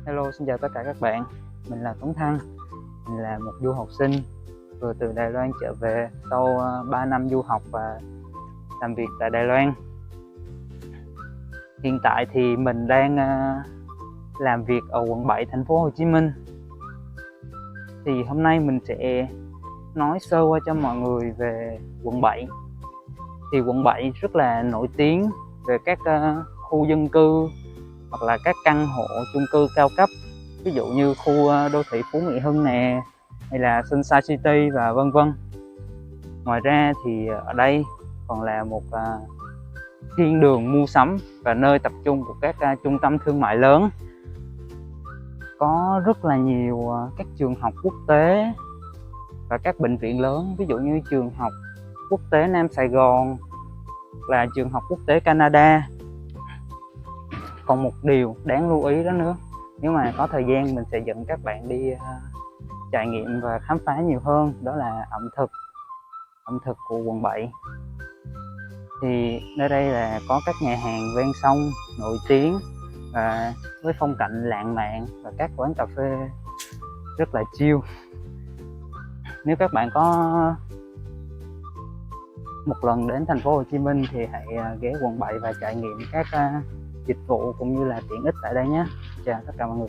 Hello, xin chào tất cả các bạn. Mình là Tuấn Thăng. Mình là một du học sinh vừa từ Đài Loan trở về sau 3 năm du học và làm việc tại Đài Loan. Hiện tại thì mình đang làm việc ở quận 7 thành phố Hồ Chí Minh. Thì hôm nay mình sẽ nói sơ qua cho mọi người về quận 7. Thì quận 7 rất là nổi tiếng về các khu dân cư hoặc là các căn hộ chung cư cao cấp, ví dụ như khu đô thị Phú Mỹ Hưng nè, hay là Sunshine City và vân vân. Ngoài ra thì ở đây còn là một thiên đường mua sắm và nơi tập trung của các trung tâm thương mại lớn. Có rất là nhiều các trường học quốc tế và các bệnh viện lớn, ví dụ như trường học quốc tế Nam Sài Gòn là trường học quốc tế Canada. Còn một điều đáng lưu ý đó nữa, nếu mà có thời gian mình sẽ dẫn các bạn đi trải nghiệm và khám phá nhiều hơn, đó là ẩm thực của quận 7. Thì nơi đây là có các nhà hàng ven sông nổi tiếng và với phong cảnh lãng mạn và các quán cà phê rất là chill. Nếu các bạn có một lần đến thành phố Hồ Chí Minh thì hãy ghé quận 7 và trải nghiệm các dịch vụ cũng như là tiện ích tại đây nhé. Chào tất cả mọi người.